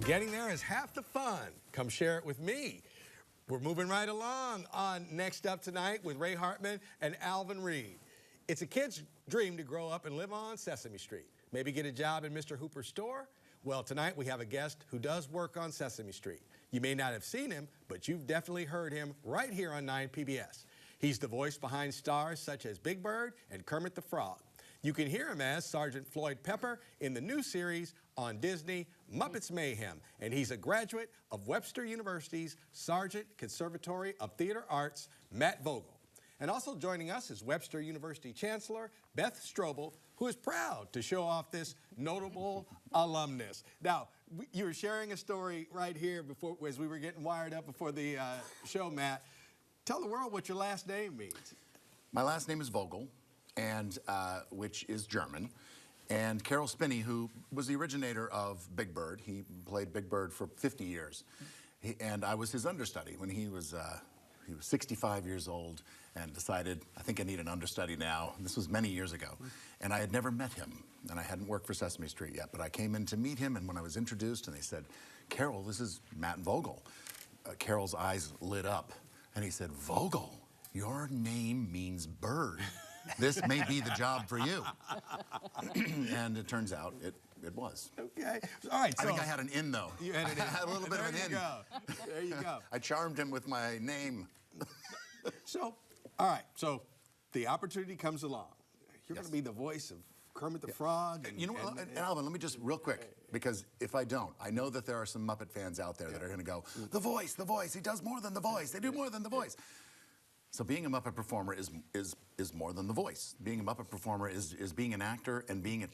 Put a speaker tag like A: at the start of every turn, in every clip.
A: Getting there is half the fun. Come share it with me. We're moving right along on Next Up tonight with Ray Hartman and Alvin Reed. It's a kid's dream to grow up and live on Sesame Street. Maybe get a job in Mr. Hooper's store? Well, tonight we have a guest who does work on Sesame Street. You may not have seen him, but you've definitely heard him right here on 9 PBS. He's the voice behind stars such as Big Bird and Kermit the Frog. You can hear him as Sergeant Floyd Pepper in the new series on Disney, Muppets Mayhem, and he's a graduate of Webster University's Sargent Conservatory of Theater Arts, Matt Vogel. And also joining us is Webster University Chancellor Beth Stroble, who is proud to show off this notable alumnus. Now, you were sharing a story right here before, as we were getting wired up before the show, Matt. Tell the world what your last name means.
B: My last name is Vogel, and which is German. And Carol Spinney, who was the originator of Big Bird, he played Big Bird for 50 years. And I was his understudy when he was 65 years old and decided, I think I need an understudy now. This was many years ago. And I had never met him, and I hadn't worked for Sesame Street yet, but I came in to meet him, and when I was introduced, and they said, Carol, this is Matt Vogel. Carol's eyes lit up, and he said, Vogel, your name means bird. This may be the job for you. And it turns out it was.
A: Okay. All right.
B: I think I had an in, though.
A: You had an in.
B: I had a little bit of an in.
A: There you go.
B: I charmed him with my name.
A: So, all right. So the opportunity comes along. You're going to be the voice of Kermit the Frog.
B: And, you know what, Alvin, let me just real quick, because if I don't, I know that there are some Muppet fans out there that are going to go, the voice, he does more than the voice. They do more than the voice. So being a Muppet performer is more than the voice. Being a Muppet performer is being an actor and being a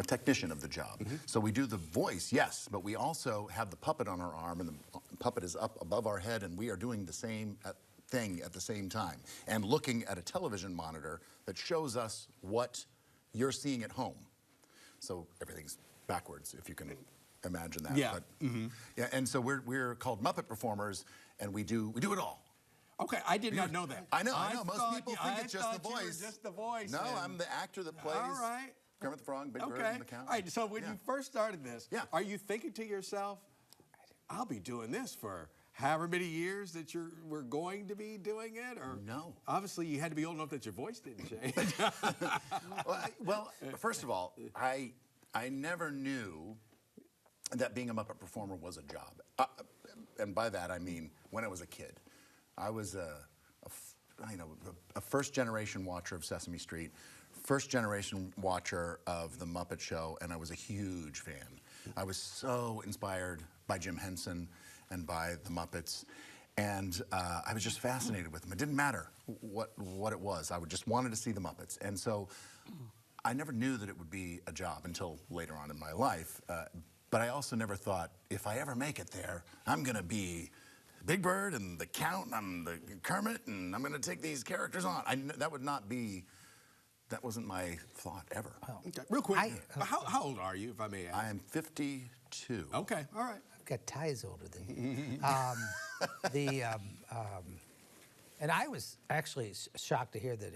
B: technician of the job. So we do the voice, yes, but we also have the puppet on our arm, and the puppet is up above our head, and we are doing the same thing at the same time, and looking at a television monitor that shows us what you're seeing at home. So everything's backwards, if you can imagine that.
A: Yeah.
B: But, yeah. And so we're called Muppet performers, and we do it all.
A: Okay, I did not know that.
B: I know. Most people think it's just the voice.
A: You were just the voice.
B: No, I'm the actor that plays Kermit the Frog, Big Bird, and the Count.
A: All right, so when you first started this, are you thinking to yourself, I'll be doing this for however many years that we're going to be doing it? Or
B: no.
A: Obviously, you had to be old enough that your voice didn't change.
B: well, first of all, I never knew that being a Muppet performer was a job. And by that, I mean when I was a kid. I was a first-generation watcher of Sesame Street, first-generation watcher of The Muppet Show, and I was a huge fan. I was so inspired by Jim Henson and by The Muppets, and I was just fascinated with them. It didn't matter what it was. I just wanted to see The Muppets. And so I never knew that it would be a job until later on in my life. But I also never thought, if I ever make it there, I'm going to be Big Bird and the Count, and I'm the Kermit, and I'm going to take these characters on. That wasn't my thought ever.
A: Oh. Okay. Real quick, how old are you, if I may ask?
B: I am 52.
A: Okay, all right.
C: I've got ties older than you. And I was actually shocked to hear that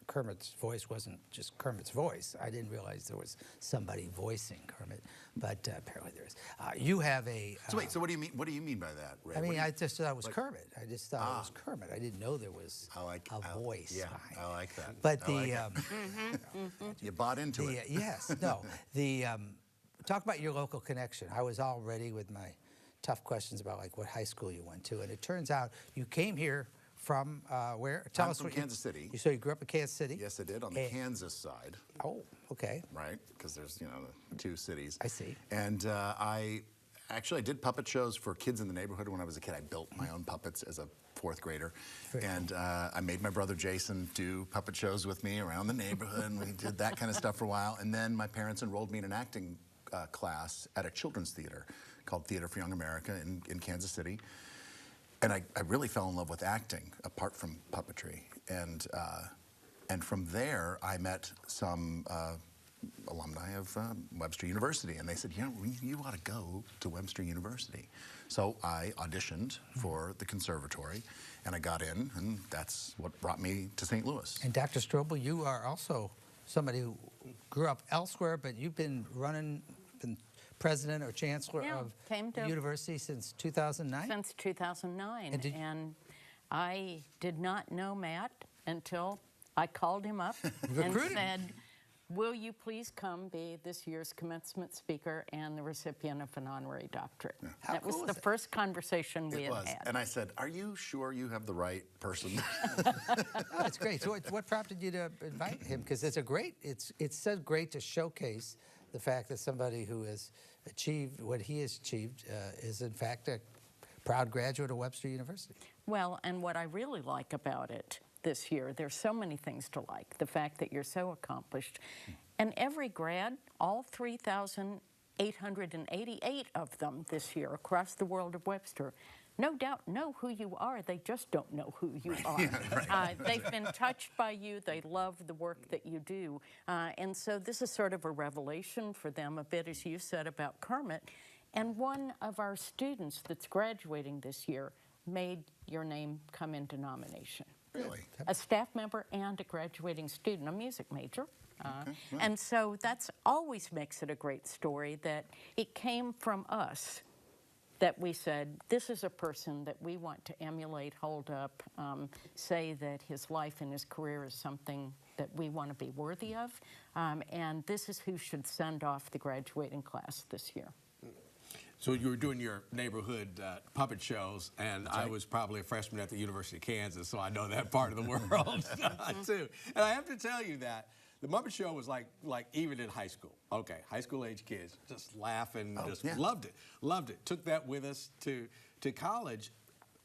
C: Kermit's voice wasn't just Kermit's voice. I didn't realize there was somebody voicing Kermit, but apparently there is. You have a...
B: So wait, so what do you mean? What do you mean by that, Ray?
C: I mean, I just thought it was Kermit. I just thought it was Kermit. I didn't know there was a voice.
B: Yeah, I like that.
C: But
B: you bought into it.
C: Yes, no. Talk about your local connection. I was all ready with my tough questions about like what high school you went to, and it turns out you came here from where?
B: Tell us from Kansas City.
C: So you grew up in Kansas City?
B: Yes, I did, on the Kansas side.
C: Oh, okay.
B: Right, because there's, the two cities.
C: I see.
B: And I did puppet shows for kids in the neighborhood when I was a kid. I built my own puppets as a fourth grader. And I made my brother Jason do puppet shows with me around the neighborhood, and we did that kind of stuff for a while. And then my parents enrolled me in an acting class at a children's theater called Theater for Young America in Kansas City. And I really fell in love with acting, apart from puppetry. And from there, I met some alumni of Webster University. And they said, you ought to go to Webster University. So I auditioned for the conservatory, and I got in, and that's what brought me to St. Louis.
C: And Dr. Stroble, you are also somebody who grew up elsewhere, but you've been president or chancellor
D: Yeah,
C: of
D: came
C: the
D: to-
C: university since 2009?
D: Since 2009.
C: And
D: And I did not know Matt until I called him up and
C: Recruited.
D: said, will you please come be this year's commencement speaker and the recipient of an honorary doctorate?
C: How
D: That was
C: cool
D: the
C: is it?
D: first conversation we
B: It
D: had
B: was.
D: had.
B: And I said, are you sure you have the right person?
C: Oh, that's great. So what prompted you to invite him? Because it's so great to showcase the fact that somebody who has achieved what he has achieved is in fact a proud graduate of Webster University.
D: Well, and what I really like about it this year, there's so many things to like. The fact that you're so accomplished. And every grad, all 3,888 of them this year across the world of Webster, no doubt know who you are. They just don't know who you are. They've been touched by you. They love the work that you do. And so this is sort of a revelation for them, a bit as you said about Kermit. And one of our students that's graduating this year made your name come into nomination.
B: Really?
D: A staff member and a graduating student, a music major. And so that's always makes it a great story that it came from us, that we said, this is a person that we want to emulate, hold up, say that his life and his career is something that we want to be worthy of, and this is who should send off the graduating class this year.
A: So you were doing your neighborhood puppet shows, and I was probably a freshman at the University of Kansas, so I know that part of the world too. And I have to tell you that the Muppet Show was like even in high school. Okay, high school age kids just laughing, loved it. Took that with us to college,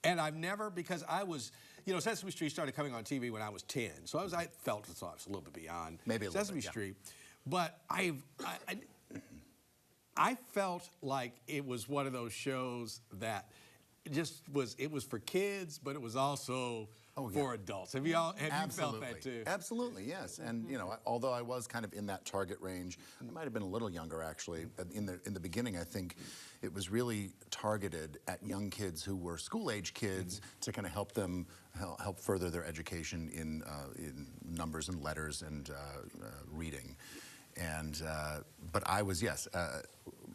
A: and I've never, because I was, you know, Sesame Street started coming on TV when I was 10, so I felt as though I was a little bit beyond Sesame Street, but I felt like it was one of those shows that it was for kids, but it was also for adults. Have you felt that too?
B: Absolutely, yes. And you know, although I was kind of in that target range, I might have been a little younger actually. In the beginning, I think it was really targeted at young kids who were school-age kids to kind of help them help further their education in numbers and letters and reading. And but I was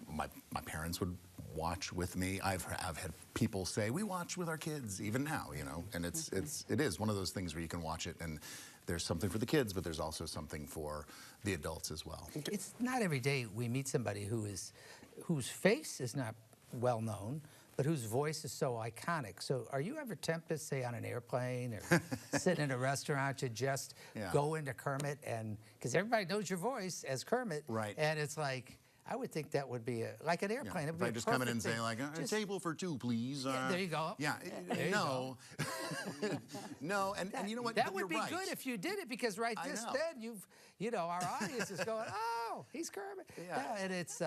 B: my parents would watch with me. I've had people say we watch with our kids even now, you know, and it is one of those things where you can watch it and there's something for the kids, but there's also something for the adults as well.
C: It's not every day we meet somebody whose face is not well known, but whose voice is so iconic. So are you ever tempted, say on an airplane or sitting in a restaurant, to just go into Kermit, and because everybody knows your voice as Kermit,
B: right?
C: And it's like, I would think that would be like an airplane.
B: If I just come in and say like, a table for two, please.
C: There you go.
B: Yeah, no. No, and you know what?
C: That would be
B: right.
C: good if you did it, because then you know, our audience is going, oh, he's Kermit. Yeah, and it's...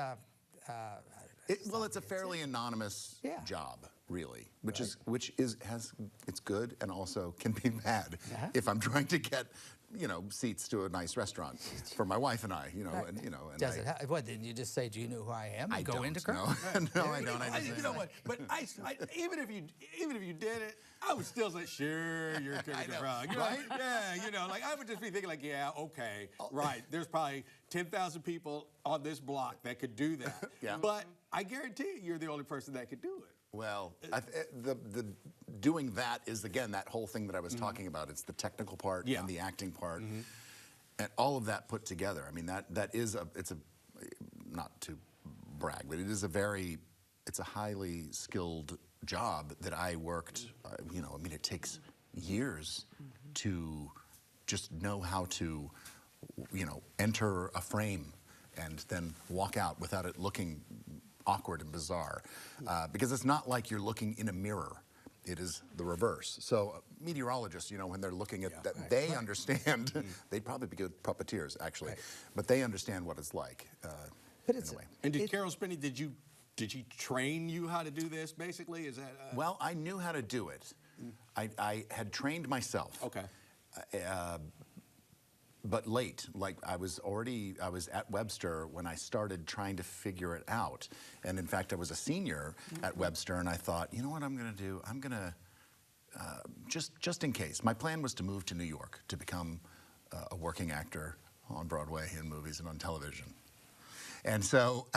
B: well, it's a fairly anonymous job, really, which it's good and also can be bad if I'm trying to get, you know, seats to a nice restaurant for my wife and I, you know, and you know. And
C: does it? What didn't you just say? Do you know who I am?
B: I
C: go
B: don't,
C: into Kermit.
B: No, I don't. I just
A: you know what? But even if you did it, I would still say, sure, you're Kermit the Frog,
B: right?
A: Yeah, you know, like I would just be thinking like, yeah, okay, right. There's probably 10,000 people on this block that could do that. But I guarantee you're the only person that could do it.
B: Well, the doing that is, again, that whole thing that I was talking about. It's the technical part and the acting part, and all of that put together. I mean, it's not to brag, but it's a highly skilled job that I worked, you know, I mean, it takes years to just know how to, you know, enter a frame and then walk out without it looking awkward and bizarre, because it's not like you're looking in a mirror. It is the reverse. So meteorologists, you know, when they're looking at that, they understand. They'd probably be good puppeteers, actually, but they understand what it's like.
C: But it's
B: in a way.
A: And did Carol Spinney, did she train you how to do this? Basically, is that?
B: Well, I knew how to do it. I had trained myself.
A: Okay.
B: But late, like I was at Webster when I started trying to figure it out. And in fact, I was a senior at Webster, and I thought, you know what I'm gonna do? I'm gonna, just in case. My plan was to move to New York to become a working actor on Broadway, in movies and on television. And so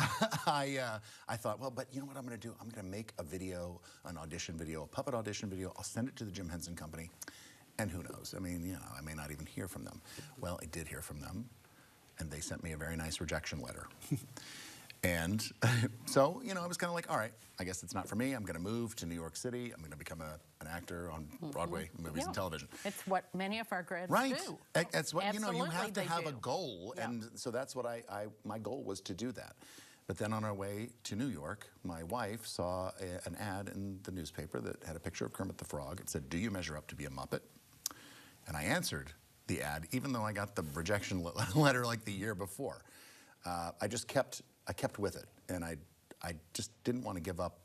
B: I thought, well, but you know what I'm going to do? I'm going to make a video, an audition video, a puppet audition video. I'll send it to the Jim Henson Company. And who knows? I mean, you know, I may not even hear from them. Well, I did hear from them, and they sent me a very nice rejection letter. And so, you know, I was kind of like, all right, I guess it's not for me. I'm going to move to New York City. I'm going to become an actor on Broadway, movies and television.
D: It's what many of our grads
B: Right.
D: do.
B: That's what, you know, you have to
D: Absolutely
B: have
D: they
B: a
D: do.
B: goal. And so that's what my goal was to do that. But then on our way to New York, my wife saw an ad in the newspaper that had a picture of Kermit the Frog. It said, "Do you measure up to be a Muppet?" And I answered the ad, even though I got the rejection letter like the year before. I kept with it, and I just didn't want to give up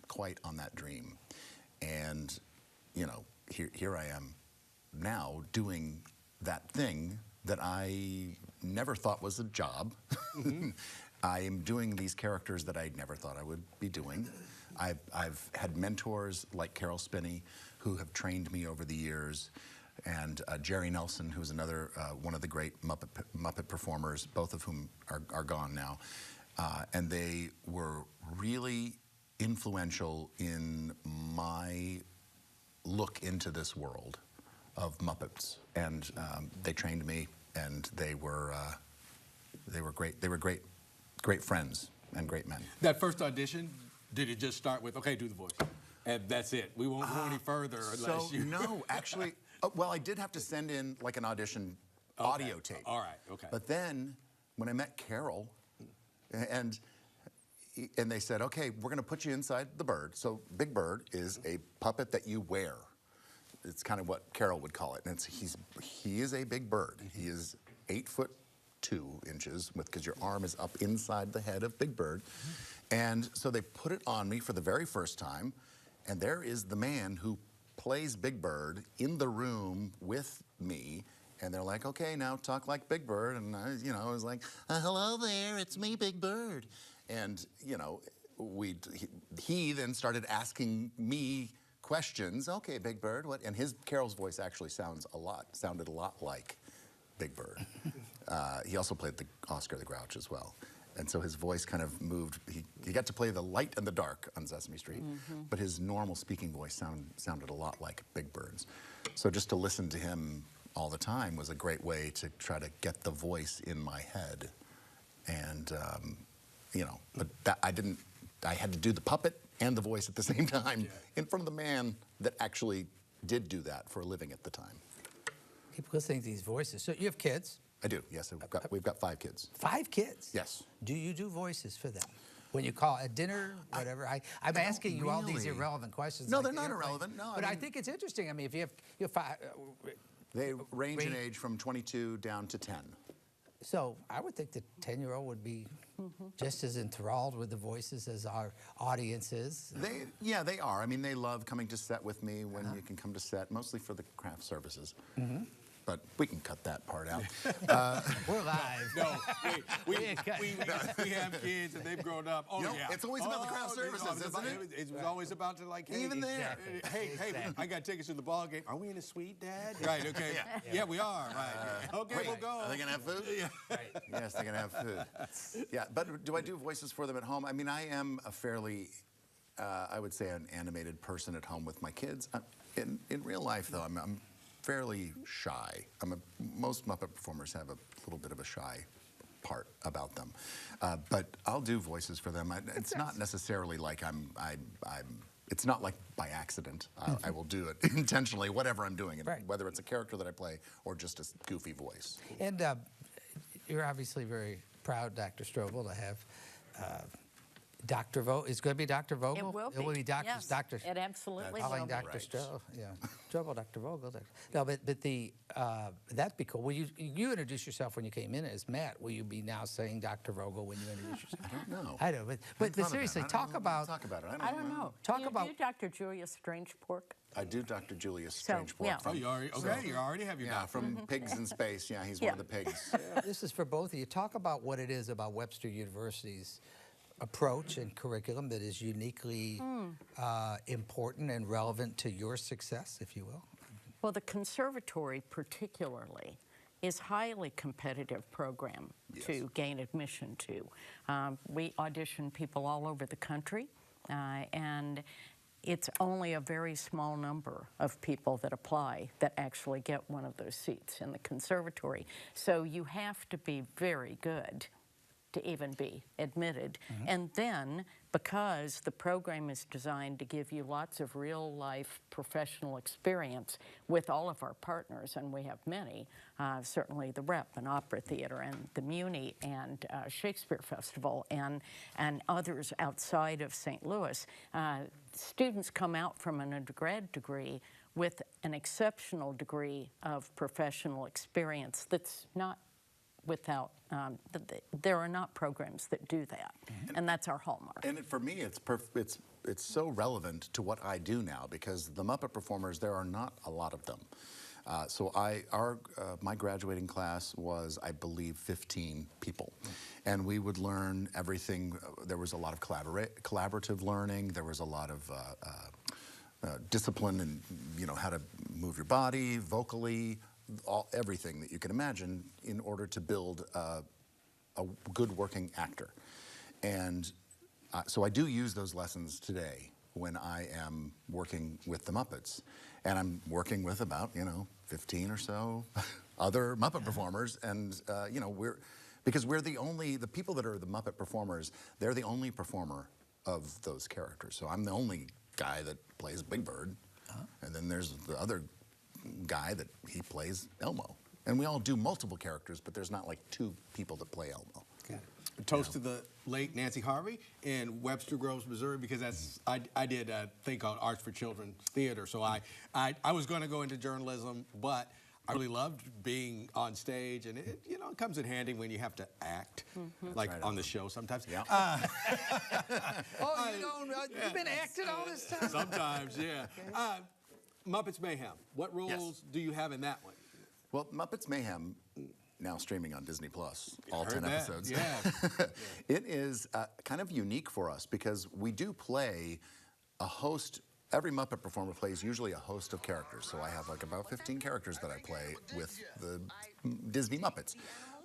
B: quite on that dream. And, you know, here I am now doing that thing that I never thought was a job. I am doing these characters that I never thought I would be doing. I've had mentors like Carol Spinney who have trained me over the years, and Jerry Nelson, who's another one of the great Muppet performers, both of whom are gone now. And they were really influential in my look into this world of Muppets. And they trained me, and they were great. They were great friends and great men.
A: That first audition, did it just start with, okay, do the voice? And that's it. We won't go any further unless you...
B: No, actually, well, I did have to send in like an audition audio tape.
A: All right, okay.
B: But then when I met Carol, and they said, okay, we're going to put you inside the bird. So Big Bird is a puppet that you wear. It's kind of what Carol would call it. And he is a big bird. He is 8'2" because your arm is up inside the head of Big Bird. And so they put it on me for the very first time. And there is the man who plays Big Bird in the room with me. And they're like, okay, now talk like Big Bird. And I was like, hello there, it's me, Big Bird. And, you know, he then started asking me questions. Okay, Big Bird, what? And Carol's voice actually sounded a lot like Big Bird. He also played the Oscar the Grouch as well. And so his voice kind of moved. He got to play the light and the dark on Sesame Street, but his normal speaking voice sounded a lot like Big Bird's. So just to listen to him all the time was a great way to try to get the voice in my head. And, you know, but I had to do the puppet and the voice at the same time in front of the man that actually did do that for a living at the time.
C: Keep listening to these voices. So you have kids?
B: I do, yes. We've got 5 kids.
C: 5 kids?
B: Yes.
C: Do you do voices for them? When you call at dinner, whatever. I'm asking you all these irrelevant questions.
B: No,
C: like
B: they're not
C: airplane.
B: irrelevant. No,
C: But I think it's interesting. I mean, if you have 5...
B: They range in age from 22 down to 10.
C: So I would think the 10-year-old would be just as enthralled with the voices as our audience is.
B: They are. I mean, they love coming to set with me when you can come to set, mostly for the craft services. But we can cut that part out.
C: We're live.
A: No, we have kids and they've grown up. Oh, yeah.
B: It's always about the craft services, isn't it?
A: It was always about to, like, hey,
B: even there.
A: Hey, I got tickets to the ball game. Are we in a suite, Dad? Right, okay. Yeah, we are. Right. Okay, we'll go.
B: Are they going to have food?
A: Yeah.
B: Right. Yes, they're going to have food. Yeah, but do I do voices for them at home? I mean, I am a fairly, I would say, an animated person at home with my kids. In real life, though, I'm fairly shy. Most Muppet performers have a little bit of a shy part about them, but I'll do voices for them. It's not necessarily like it's not like by accident. I will do it intentionally, whatever I'm doing, whether it's a character that I play or just a goofy voice.
C: And you're obviously very proud, Dr. Stroble, to have Dr. Vogel. It's going to be Dr. Vogel?
D: It will be.
C: It will be Dr.
D: Yes,
C: Dr.
D: it absolutely will
C: Calling
D: be.
C: Dr. Stroble. Yeah. Stroble, Dr. Vogel. No, but that'd be cool. Will you introduce yourself when you came in as Matt? Will you be now saying Dr. Vogel when you introduce yourself?
B: I don't know.
C: I know, but seriously, talk about
B: it.
D: I don't know.
C: Talk about
D: Do Dr. Julia Strangeport?
B: I do Dr. Julius
D: So,
B: Strangeport.
D: yeah.
A: Oh, you already have your
B: Yeah, from Pigs in Space. Yeah, he's one of the pigs.
C: This is for both of you. Talk about what it is about Webster University's approach and curriculum that is uniquely important and relevant to your success, if you will.
D: Well, the conservatory particularly is highly competitive program to gain admission to. We audition people all over the country, and it's only a very small number of people that apply that actually get one of those seats in the conservatory. So you have to be very good to even be admitted. And then, because the program is designed to give you lots of real-life professional experience with all of our partners, and we have many, certainly the Rep and Opera Theater and the Muni and Shakespeare Festival and others outside of St. Louis, students come out from an undergrad degree with an exceptional degree of professional experience that's not without, there are not programs that do that, and that's our hallmark.
B: And for me, it's so relevant to what I do now, because the Muppet performers, there are not a lot of them. So my graduating class was, I believe, 15 people, and we would learn everything. There was a lot of collaborative learning. There was a lot of discipline and, you know, how to move your body vocally, everything that you can imagine in order to build a good working actor. And so I do use those lessons today when I am working with the Muppets. And I'm working with about, 15 or so other Muppet performers. And, because we're the people that are the Muppet performers, they're the only performer of those characters. So I'm the only guy that plays Big Bird. And then there's the other guy that he plays Elmo. And we all do multiple characters, but there's not like two people that play Elmo.
C: Okay.
A: Toast to the late Nancy Harvey in Webster Groves, Missouri, because that's I did a thing called Arts for Children Theater. So I was going to go into journalism, but I really loved being on stage, and it comes in handy when you have to act, like right on the show sometimes. Yeah.
C: You've been acting all this time?
A: Sometimes, yeah. Okay. Muppets Mayhem. What roles do you have in that one?
B: Well, Muppets Mayhem, now streaming on Disney Plus, all 10 episodes.
A: Yeah.
B: It is kind of unique for us because we do play a host. Every Muppet performer plays usually a host of characters. So I have like about 15 characters that I play with the Disney Muppets.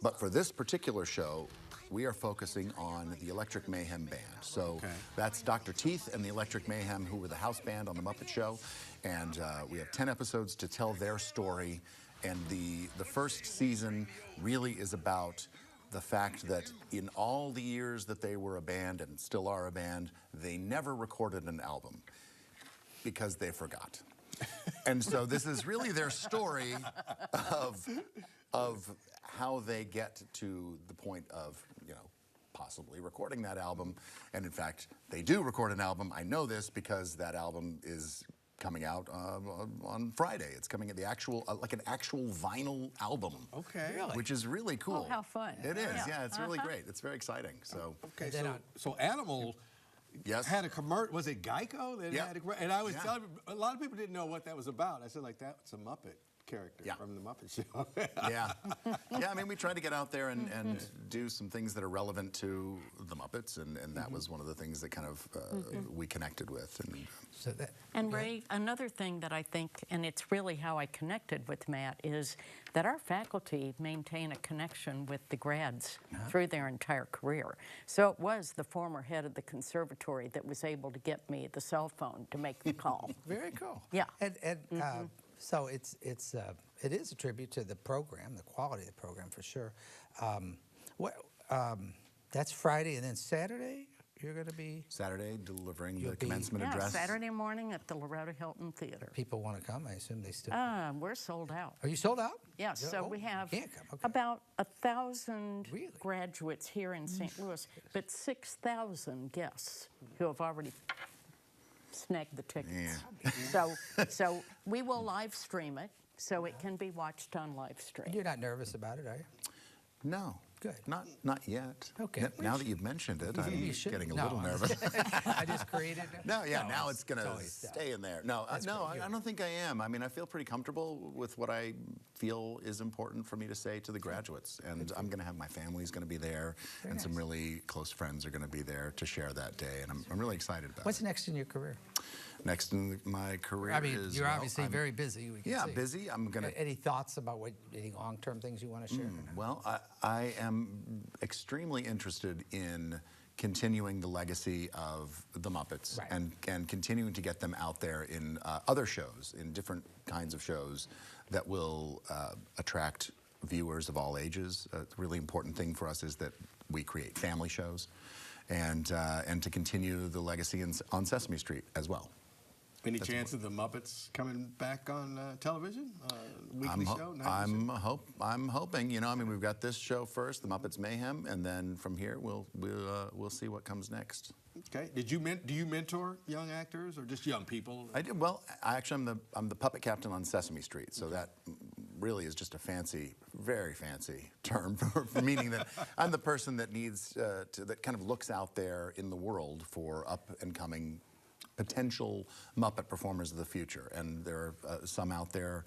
B: But for this particular show, we are focusing on the Electric Mayhem Band. So that's Dr. Teeth and the Electric Mayhem, who were the house band on the Muppet Show. And we have 10 episodes to tell their story. And the first season really is about the fact that in all the years that they were a band and still are a band, they never recorded an album because they forgot. And so this is really their story of how they get to the point of, possibly recording that album. And in fact, they do record an album. I know this because that album is coming out on Friday. It's coming at the actual, like an actual vinyl album.
A: Okay. Really?
B: Which is really cool.
D: Oh, how fun.
B: It is, yeah, it's really great. It's very exciting, so.
A: Okay, so Animal had a commercial, was it Geico? That had a, and I was telling a lot of people didn't know what that was about. I said, like, that's a Muppet character from the Muppet Show.
B: Yeah, I mean, we tried to get out there and do some things that are relevant to the Muppets, and that was one of the things that kind of we connected with.
D: And Ray, another thing that I think, and it's really how I connected with Matt, is that our faculty maintain a connection with the grads through their entire career. So it was the former head of the conservatory that was able to get me the cell phone to make the call.
C: Very cool.
D: Yeah.
C: And so it is a tribute to the program, the quality of the program for sure. That's Friday, and then Saturday you're going to be?
B: Saturday, delivering the commencement address.
D: Saturday morning at the Loretto Hilton Theater.
C: People want to come, I assume they still.
D: We're sold out.
C: Are you sold out?
D: Yes, so we have about 1,000 graduates here in St. Louis, but 6,000 guests who have already snagged the tickets. Yeah. So we will live stream it, so it can be watched on live stream.
C: You're not nervous about it, are you?
B: No.
C: Good.
B: Not yet.
C: Okay.
B: Now that you've mentioned it, I'm getting a little nervous.
C: I just created it.
B: No, now it's going to stay in there. No, I don't think I am. I mean, I feel pretty comfortable with what I feel is important for me to say to the graduates. And I'm going to have my family's going to be there, and some really close friends are going to be there to share that day. And I'm really excited about it.
C: What's next in your career?
B: Next in my career
C: I mean,
B: is
C: you're
B: well,
C: obviously very busy. We can
B: yeah,
C: see.
B: busy. I'm gonna.
C: Any thoughts about any long-term things you want to share?
B: Well, I am extremely interested in continuing the legacy of the Muppets
C: Right.
B: and continuing to get them out there in other shows, in different kinds of shows that will attract viewers of all ages. A really important thing for us is that we create family shows, and to continue the legacy on Sesame Street as well.
A: Any chance of the Muppets coming back on television? Weekly show?
B: I'm hoping. You know, I mean, we've got this show first, the Muppets Mayhem, and then from here we'll see what comes next.
A: Okay. Do you mentor young actors or just young people?
B: I do. Well, I'm the puppet captain on Sesame Street, so that really is just a fancy, very fancy term for meaning that I'm the person that needs that kind of looks out there in the world for up and coming potential Muppet performers of the future, and there are some out there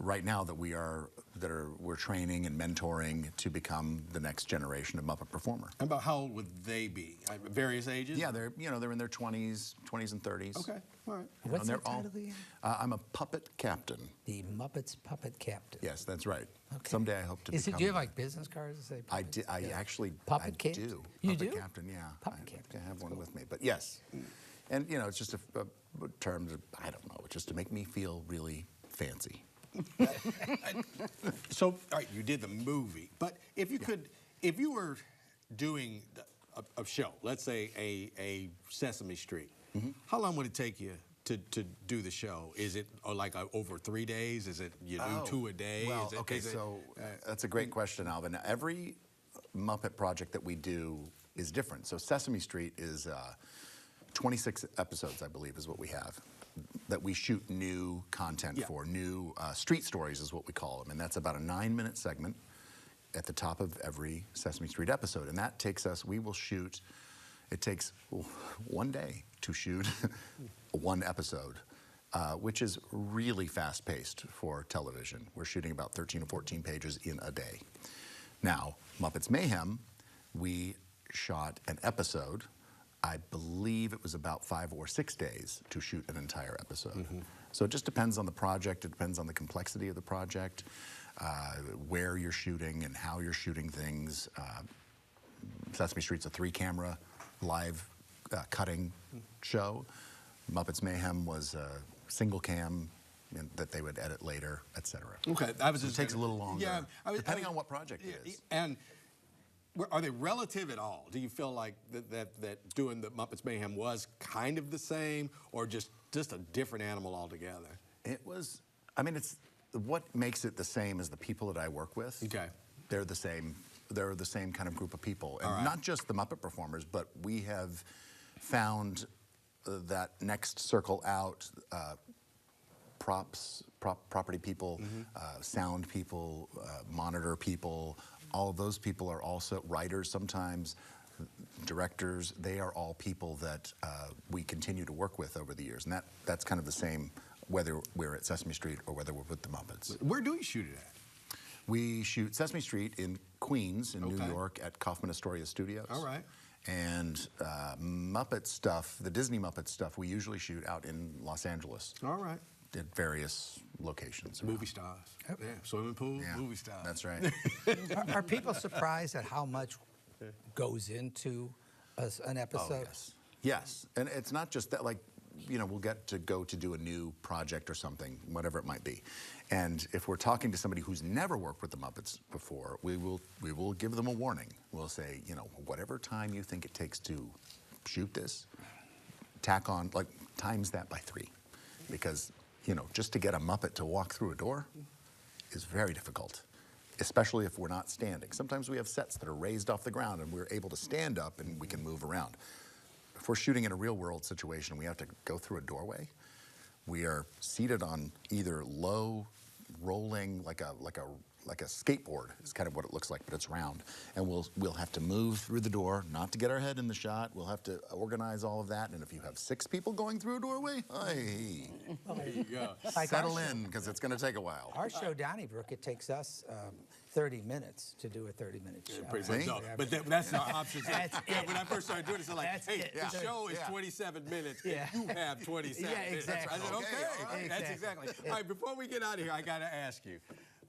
B: right now that we're training and mentoring to become the next generation of Muppet performer.
A: And about how old would they be? Various ages?
B: Yeah, they're in their 20s and 30s.
A: Okay, all right.
C: What's the
B: they're all-
C: title again?
B: I'm a puppet captain.
C: The Muppets Puppet Captain.
B: Yes, that's right.
C: Okay.
B: Someday I hope to become.
C: Do you have like business cards that say?
B: I
C: puppets?
B: I actually
C: Puppet
B: I
C: captain?
B: do.
C: You
B: Puppet
C: do?
B: captain, yeah.
C: Puppet
B: I
C: captain.
B: have one with me, but yes. And you know, it's just a term that, I don't know, just to make me feel really fancy.
A: So, all right, you did the movie, but if you were doing a show, let's say a Sesame Street, how long would it take you to do the show? Is it over 3 days? Is it you do 2 a day?
B: Well, that's a great question, Alvin. Every Muppet project that we do is different. So Sesame Street is 26 episodes, I believe, is what we have, that we shoot new content for. New street stories is what we call them, and that's about a 9-minute segment at the top of every Sesame Street episode. And that takes us, it takes 1 day to shoot one episode, which is really fast-paced for television. We're shooting about 13 or 14 pages in a day. Now, Muppets Mayhem, we shot an episode. I believe it was about 5 or 6 days to shoot an entire episode. So it just depends on the project. It depends on the complexity of the project, where you're shooting and how you're shooting things. Sesame Street's a 3-camera live cutting show. Muppets Mayhem was a single cam that they would edit later, etc.
A: Okay,
B: It takes a little longer, depending on what project it is.
A: And are they relative at all? Do you feel like that doing the Muppets Mayhem was kind of the same, or just a different animal altogether?
B: It was. I mean, it's what makes it the same is the people that I work with.
A: Okay.
B: They're the same. They're the same kind of group of people, and
A: All right.
B: not just the Muppet performers, but we have found that next circle out. Property people, sound people, monitor people, all of those people are also writers sometimes, directors. They are all people that we continue to work with over the years. And that's kind of the same whether we're at Sesame Street or whether we're with the Muppets.
A: Where do you shoot it at?
B: We shoot Sesame Street in Queens, in New
A: Okay.
B: York, at Kaufman Astoria Studios.
A: All right.
B: And Muppet stuff, the Disney Muppet stuff, we usually shoot out in Los Angeles.
A: All right.
B: At various locations.
A: Movie stars. Yeah, swimming pool,
B: Yeah,
A: movie stars.
B: that's right.
C: Are people surprised at how much goes into an episode?
B: Oh, yes. Yes, and it's not just that, like, you know, we'll get to go to do a new project or something, whatever it might be. And if we're talking to somebody who's never worked with the Muppets before, we will give them a warning. We'll say, you know, whatever time you think it takes to shoot this, tack on, like, times that by 3. Because, you know, just to get a Muppet to walk through a door is very difficult, especially if we're not standing. Sometimes we have sets that are raised off the ground and we're able to stand up and we can move around. If we're shooting in a real world situation, we have to go through a doorway. We are seated on either low rolling, like a like a skateboard. It's kind of what it looks like, but it's round. And we'll have to move through the door, not to get our head in the shot. We'll have to organize all of that. And if you have 6 people going through a doorway, hey,
A: There you go.
B: settle in, because it's going to take a a while.
C: Our show, Donnybrook, it takes us 30 minutes to do a 30-minute show.
A: Pretty much so. But that's our option.
C: That's
A: Yeah,
C: it.
A: when I first started doing it, it's like,
C: That's
A: hey,
C: it.
A: the show is 27 minutes,
C: Yeah.
A: and you have 27
C: Yeah,
A: minutes.
C: exactly.
A: I said, okay.
B: all right.
A: That's exactly. All right, before we get out of here, I got to ask you.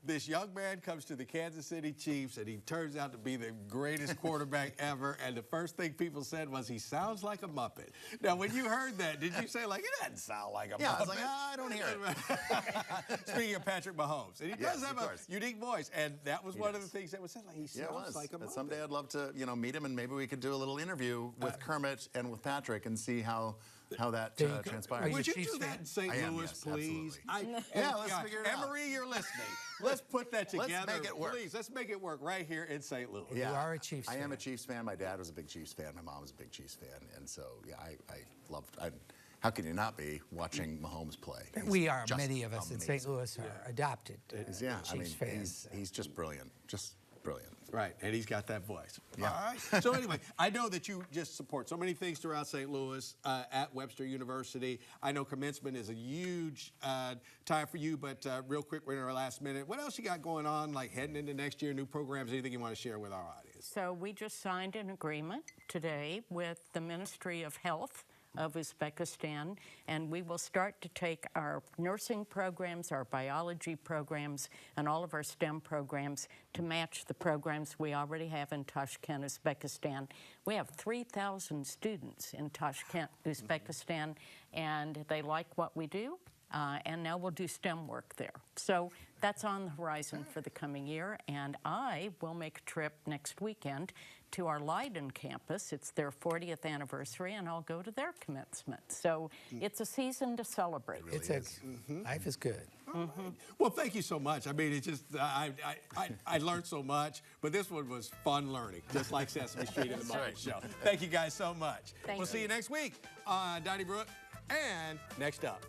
A: This young man comes to the Kansas City Chiefs, and he turns out to be the greatest quarterback ever. And the first thing people said was, he sounds like a Muppet. Now, when you heard that, did you say, like, it doesn't sound like a Muppet?
B: Yeah, I was like, I don't hear it.
A: Speaking of Patrick Mahomes, and he does
B: Yes,
A: have
B: of
A: a
B: course.
A: unique voice, and that was one of the
B: does.
A: things that was said. Like, he
B: Yeah, it
A: sounds
B: was.
A: like a
B: But
A: Muppet.
B: someday I'd love to, meet him, and maybe we could do a little interview with Kermit and with Patrick and see how that
C: There you go.
B: transpires.
C: Are you
A: Would you
C: Chiefs
A: do that
C: fan?
A: in St.
B: I am,
A: Louis,
B: yes,
A: please?
B: absolutely. Yeah, let's figure it out.
A: Emery, you're listening. Let's put that
B: Let's
A: together.
B: make it work.
A: Please, let's make it work right here in St. Louis.
C: You are a Chiefs
B: I am
C: fan.
B: a Chiefs fan. My dad was a big Chiefs fan. My mom was a big Chiefs fan. And so, yeah, I loved how can you not be watching Mahomes play? He's
C: We are,
B: just
C: many of us in St.
B: amazing.
C: Louis are adopted
B: Yeah,
C: Chiefs fans.
B: he's just brilliant. Just brilliant.
A: Right, and he's got that voice.
B: Yeah.
A: All right. So anyway, I know that you just support so many things throughout St. Louis at Webster University. I know commencement is a huge time for you, but real quick, we're in our last minute. What else you got going on, like heading into next year, new programs, anything you want to share with our audience?
D: So we just signed an agreement today with the Ministry of Health of Uzbekistan, and we will start to take our nursing programs, our biology programs, and all of our STEM programs to match the programs we already have in Tashkent, Uzbekistan. We have 3,000 students in Tashkent, Uzbekistan, and they like what we do. And now we'll do STEM work there. So that's on the horizon for the coming year. And I will make a trip next weekend to our Leiden campus. It's their 40th anniversary, and I'll go to their commencement. So it's a season to celebrate.
B: really
C: It's
B: is.
C: life is good.
A: Well, thank you so much. I mean, it's just, I learned so much, but this one was fun learning, just like Sesame Street and the Muppet Show. Thank you guys so much.
D: Thank
A: We'll
D: you.
A: see you next week on Donnybrook and Next Up.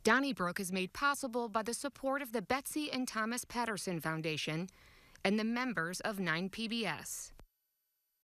E: Donnybrook is made possible by the support of the Betsy and Thomas Patterson Foundation and the members of 9PBS.